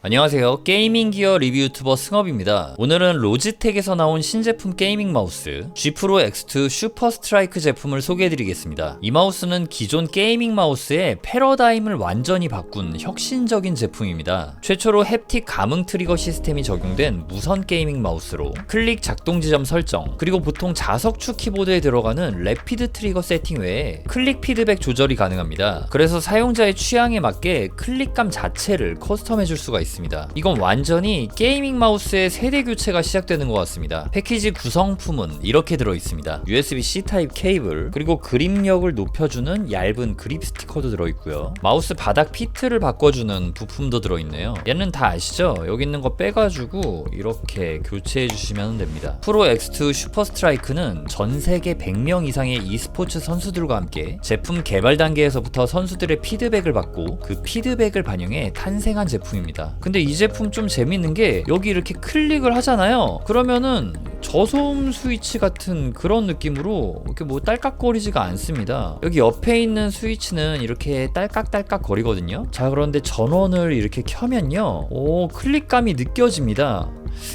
안녕하세요. 게이밍 기어 리뷰 유튜버 승업입니다. 오늘은 로지텍에서 나온 신제품 게이밍 마우스 G 프로 X2 슈퍼 스트라이크 제품을 소개해드리겠습니다. 이 마우스는 기존 게이밍 마우스의 패러다임을 완전히 바꾼 혁신적인 제품입니다. 최초로 햅틱 감응 트리거 시스템이 적용된 무선 게이밍 마우스로 클릭 작동 지점 설정, 그리고 보통 자석축 키보드에 들어가는 래피드 트리거 세팅 외에 클릭 피드백 조절이 가능합니다. 그래서 사용자의 취향에 맞게 클릭감 자체를 커스텀해줄 수가 있습니다. 이건 완전히 게이밍 마우스의 세대 교체가 시작되는 것 같습니다. 패키지 구성품은 이렇게 들어있습니다. USB-C 타입 케이블, 그리고 그립력을 높여주는 얇은 그립 스티커도 들어있고요. 마우스 바닥 피트를 바꿔주는 부품도 들어있네요. 얘는 다 아시죠? 여기 있는 거 빼가지고 이렇게 교체해주시면 됩니다. 프로 X2 슈퍼 스트라이크는 전세계 100명 이상의 e스포츠 선수들과 함께 제품 개발 단계에서부터 선수들의 피드백을 받고 그 피드백을 반영해 탄생한 제품입니다. 근데 이 제품 좀 재밌는 게 여기 이렇게 클릭을 하잖아요. 그러면은 저소음 스위치 같은 그런 느낌으로 이렇게 뭐 딸깍거리지가 않습니다. 여기 옆에 있는 스위치는 이렇게 딸깍딸깍 거리거든요. 자, 그런데 전원을 이렇게 켜면요, 오, 클릭감이 느껴집니다.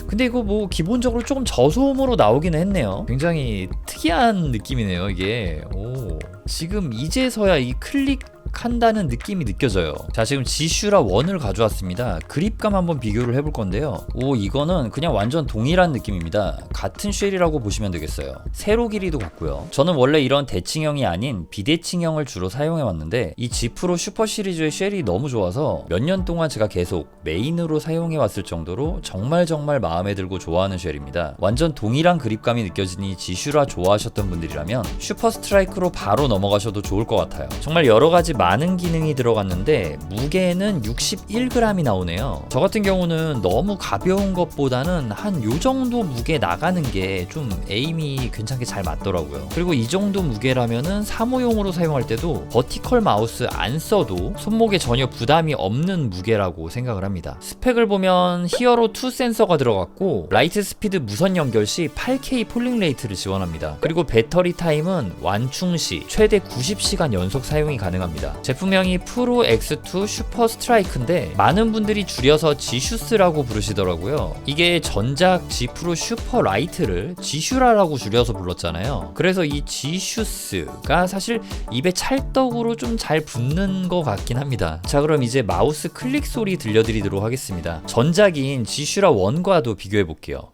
근데 이거 뭐 기본적으로 조금 저소음으로 나오기는 했네요. 굉장히 특이한 느낌이네요, 이게. 오, 지금 이제서야 이 클릭 한다는 느낌이 느껴져요. 자, 지금 지슈라 1을 가져왔습니다. 그립감 한번 비교를 해볼 건데요. 오, 이거는 그냥 완전 동일한 느낌입니다. 같은 쉘이라고 보시면 되겠어요. 세로 길이도 같고요. 저는 원래 이런 대칭형이 아닌 비대칭형을 주로 사용해 왔는데 이 G 프로 슈퍼 시리즈의 쉘이 너무 좋아서 몇 년 동안 제가 계속 메인으로 사용해 왔을 정도로 정말 마음에 들고 좋아하는 쉘입니다. 완전 동일한 그립감이 느껴지니 지슈라 좋아하셨던 분들이라면 슈퍼 스트라이크로 바로 넘어가셔도 좋을 것 같아요. 정말 여러가지 많은 기능이 들어갔는데 무게는 61g이 나오네요. 저 같은 경우는 너무 가벼운 것보다는 한 요정도 무게 나가는 게 좀 에임이 괜찮게 잘 맞더라고요. 그리고 이 정도 무게라면은 사무용으로 사용할 때도 버티컬 마우스 안 써도 손목에 전혀 부담이 없는 무게라고 생각을 합니다. 스펙을 보면 히어로 2 센서가 들어갔고 라이트 스피드 무선 연결 시 8K 폴링 레이트를 지원합니다. 그리고 배터리 타임은 완충 시 최대 90시간 연속 사용이 가능합니다. 제품명이 프로 X2 슈퍼 스트라이크인데 많은 분들이 줄여서 지슈스라고 부르시더라고요. 이게 전작 G 프로 슈퍼 라이트를 지슈라라고 줄여서 불렀잖아요. 그래서 이 지슈스가 사실 입에 찰떡으로 좀 잘 붙는 것 같긴 합니다. 자, 그럼 이제 마우스 클릭 소리 들려드리도록 하겠습니다. 전작인 지슈라 1과도 비교해 볼게요.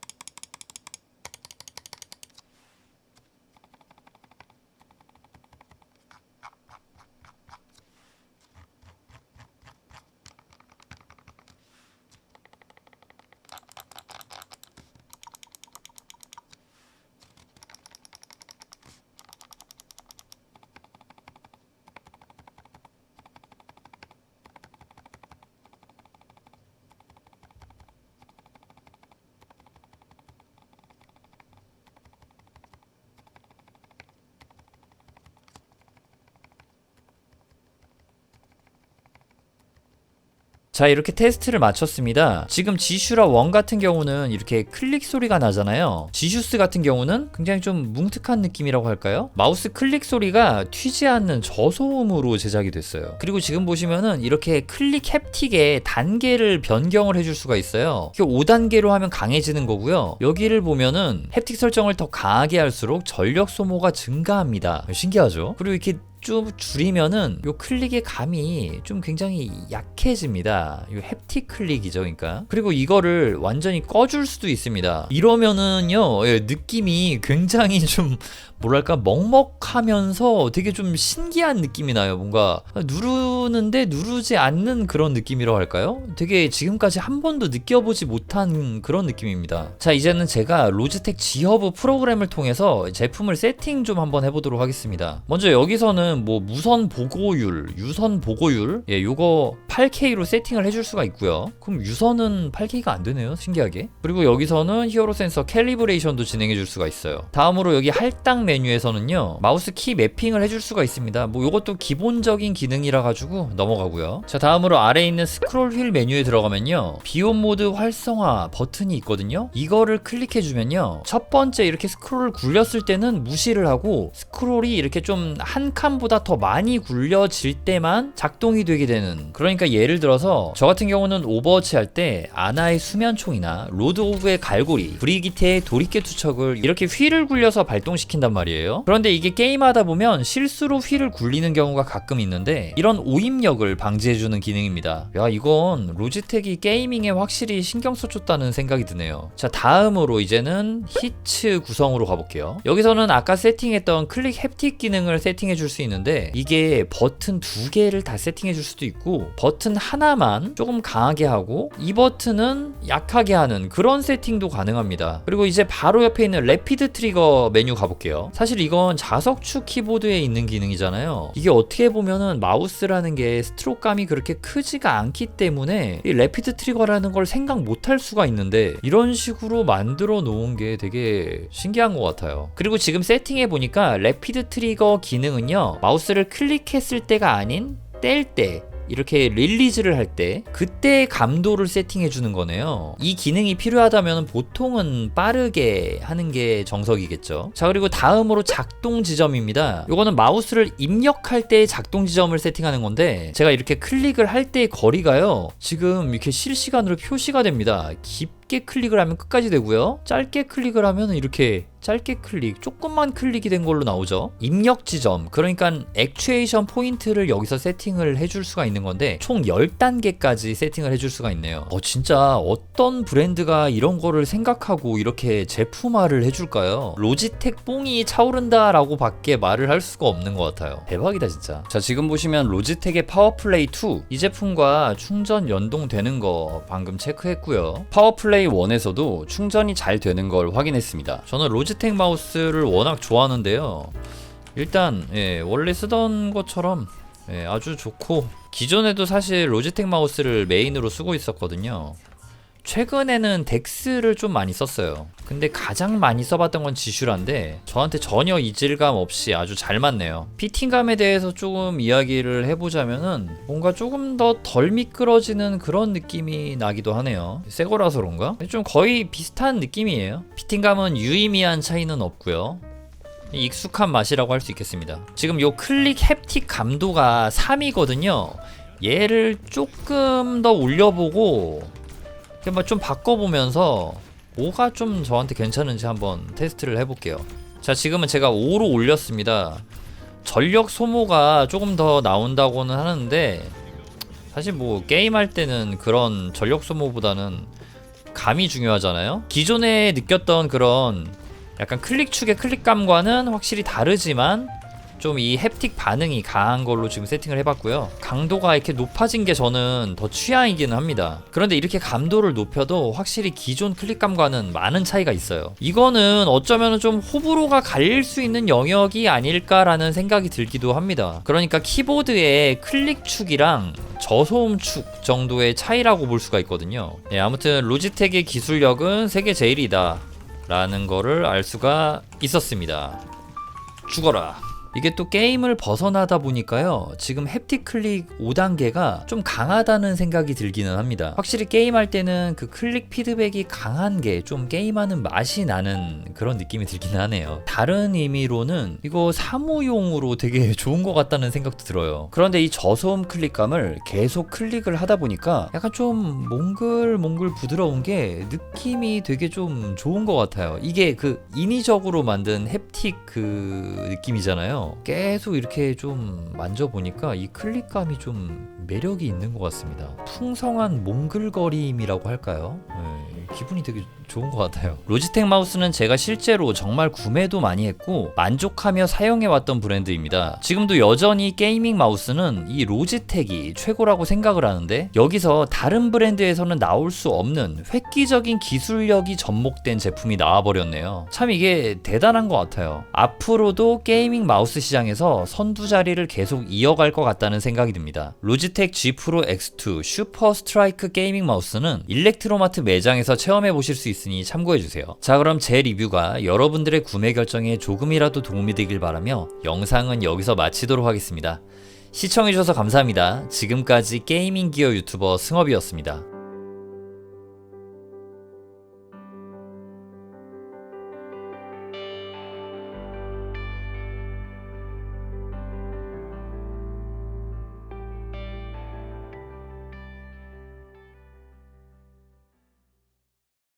자, 이렇게 테스트를 마쳤습니다. 지금 지슈라 1 같은 경우는 이렇게 클릭 소리가 나잖아요. 지슈스 같은 경우는 굉장히 좀 뭉툭한 느낌이라고 할까요? 마우스 클릭 소리가 튀지 않는 저소음으로 제작이 됐어요. 그리고 지금 보시면은 이렇게 클릭 햅틱의 단계를 변경을 해줄 수가 있어요. 이게 5단계로 하면 강해지는 거고요. 여기를 보면은 햅틱 설정을 더 강하게 할수록 전력 소모가 증가합니다. 신기하죠? 그리고 이렇게 좀 줄이면은 요 클릭의 감이 좀 굉장히 약해집니다. 요 햅틱 클릭이죠, 그러니까. 그리고 이거를 완전히 꺼줄 수도 있습니다. 이러면은요, 느낌이 굉장히 좀 뭐랄까 먹먹하면서 되게 좀 신기한 느낌이 나요. 뭔가 누르는데 누르지 않는 그런 느낌이라고 할까요? 되게 지금까지 한 번도 느껴보지 못한 그런 느낌입니다. 자, 이제는 제가 로지텍 G허브 프로그램을 통해서 제품을 세팅 좀 한번 해보도록 하겠습니다. 먼저 여기서는 뭐 무선 보고율, 유선 보고율, 요거 8K로 세팅을 해줄 수가 있고요. 그럼 유선은 8K가 안 되네요, 신기하게. 그리고 여기서는 히어로 센서 캘리브레이션도 진행해줄 수가 있어요. 다음으로 여기 할당 메뉴에서는요, 마우스 키 매핑을 해줄 수가 있습니다. 뭐 요것도 기본적인 기능이라 가지고 넘어가고요. 자, 다음으로 아래에 있는 스크롤 휠 메뉴에 들어가면요, 비온 모드 활성화 버튼이 있거든요. 이거를 클릭해주면요, 첫 번째 이렇게 스크롤을 굴렸을 때는 무시를 하고 스크롤이 이렇게 좀 한 칸 사람보다 더 많이 굴려질 때만 작동이 되게 되는, 그러니까 예를 들어서 저 같은 경우는 오버워치 할 때 아나의 수면총이나 로드 오브의 갈고리, 브리기테의 도리깨 투척을 이렇게 휠을 굴려서 발동시킨단 말이에요. 그런데 이게 게임하다 보면 실수로 휠을 굴리는 경우가 가끔 있는데 이런 오입력을 방지해주는 기능입니다. 야, 이건 로지텍이 게이밍에 확실히 신경 써줬다는 생각이 드네요. 자, 다음으로 이제는 히츠 구성으로 가볼게요. 여기서는 아까 세팅했던 클릭 햅틱 기능을 세팅해줄 수 있는데 이게 버튼 2개를 다 세팅해줄 수도 있고 버튼 하나만 조금 강하게 하고 이 버튼은 약하게 하는 그런 세팅도 가능합니다. 그리고 이제 바로 옆에 있는 래피드 트리거 메뉴 가볼게요. 사실 이건 자석축 키보드에 있는 기능이잖아요. 이게 어떻게 보면은 마우스라는 게 스트로크감이 그렇게 크지가 않기 때문에 이 래피드 트리거라는 걸 생각 못할 수가 있는데 이런 식으로 만들어 놓은 게 되게 신기한 것 같아요. 그리고 지금 세팅해 보니까 래피드 트리거 기능은요, 마우스를 클릭했을 때가 아닌 뗄 때, 이렇게 릴리즈를 할 때 그때 감도를 세팅해 주는 거네요. 이 기능이 필요하다면 보통은 빠르게 하는 게 정석이겠죠. 자, 그리고 다음으로 작동 지점입니다. 이거는 마우스를 입력할 때 작동 지점을 세팅하는 건데 제가 이렇게 클릭을 할 때의 거리가요, 지금 이렇게 실시간으로 표시가 됩니다. 깊게 클릭을 하면 끝까지 되고요, 짧게 클릭을 하면 이렇게 짧게 클릭, 조금만 클릭이 된 걸로 나오죠. 입력 지점, 그러니까 액추에이션 포인트를 여기서 세팅을 해줄 수가 있는 건데 총 10단계까지 세팅을 해줄 수가 있네요. 진짜 어떤 브랜드가 이런 거를 생각하고 이렇게 제품화를 해줄까요? 로지텍 뽕이 차오른다 라고 밖에 말을 할 수가 없는 것 같아요. 대박이다 진짜. 자, 지금 보시면 로지텍의 파워플레이 2, 이 제품과 충전 연동되는 거 방금 체크했고요. 파워플레이 1에서도 충전이 잘 되는 걸 확인했습니다. 저는 로지텍 마우스를 워낙 좋아하는데요, 일단 원래 쓰던 것처럼 아주 좋고, 기존에도 사실 로지텍 마우스를 메인으로 쓰고 있었거든요. 최근에는 덱스를 좀 많이 썼어요. 근데 가장 많이 써봤던 건 지슈라인데 저한테 전혀 이질감 없이 아주 잘 맞네요. 피팅감에 대해서 조금 이야기를 해보자면은 뭔가 조금 더 덜 미끄러지는 그런 느낌이 나기도 하네요. 새 거라서 그런가? 좀 거의 비슷한 느낌이에요. 피팅감은 유의미한 차이는 없고요, 익숙한 맛이라고 할 수 있겠습니다. 지금 요 클릭 햅틱 감도가 3이거든요 얘를 조금 더 올려보고 좀 바꿔보면서 5가 좀 저한테 괜찮은지 한번 테스트를 해볼게요. 자, 지금은 제가 5로 올렸습니다. 전력 소모가 조금 더 나온다고는 하는데 사실 뭐 게임할 때는 그런 전력 소모보다는 감이 중요하잖아요. 기존에 느꼈던 그런 약간 클릭축의 클릭감과는 확실히 다르지만 좀 이 햅틱 반응이 강한 걸로 지금 세팅을 해봤고요. 강도가 이렇게 높아진 게 저는 더 취향이기는 합니다. 그런데 이렇게 감도를 높여도 확실히 기존 클릭감과는 많은 차이가 있어요. 이거는 어쩌면 좀 호불호가 갈릴 수 있는 영역이 아닐까라는 생각이 들기도 합니다. 그러니까 키보드의 클릭축이랑 저소음축 정도의 차이라고 볼 수가 있거든요. 아무튼 로지텍의 기술력은 세계 제일이다 라는 거를 알 수가 있었습니다. 죽어라. 이게 또 게임을 벗어나다 보니까요, 지금 햅틱 클릭 5단계가 좀 강하다는 생각이 들기는 합니다. 확실히 게임할 때는 그 클릭 피드백이 강한 게 좀 게임하는 맛이 나는 그런 느낌이 들기는 하네요. 다른 의미로는 이거 사무용으로 되게 좋은 것 같다는 생각도 들어요. 그런데 이 저소음 클릭감을 계속 클릭을 하다 보니까 약간 좀 몽글몽글 부드러운 게 느낌이 되게 좀 좋은 것 같아요. 이게 그 인위적으로 만든 햅틱 그 느낌이잖아요. 계속 이렇게 좀 만져보니까 이 클릭감이 좀 매력이 있는 것 같습니다. 풍성한 몽글거림이라고 할까요? 기분이 되게 좋은 것 같아요. 로지텍 마우스는 제가 실제로 정말 구매도 많이 했고 만족하며 사용해왔던 브랜드입니다. 지금도 여전히 게이밍 마우스는 이 로지텍이 최고라고 생각을 하는데 여기서 다른 브랜드에서는 나올 수 없는 획기적인 기술력이 접목된 제품이 나와버렸네요. 참 이게 대단한 것 같아요. 앞으로도 게이밍 마우스 시장에서 선두 자리를 계속 이어갈 것 같다는 생각이 듭니다. 로지텍 G 프로 X2 슈퍼 스트라이크 게이밍 마우스는 일렉트로마트 매장에서 체험해 보실 수 있으니 참고해 주세요. 자, 그럼 제 리뷰가 여러분들의 구매 결정에 조금이라도 도움이 되길 바라며 영상은 여기서 마치도록 하겠습니다. 시청해 주셔서 감사합니다. 지금까지 게이밍 기어 유튜버 승업이었습니다.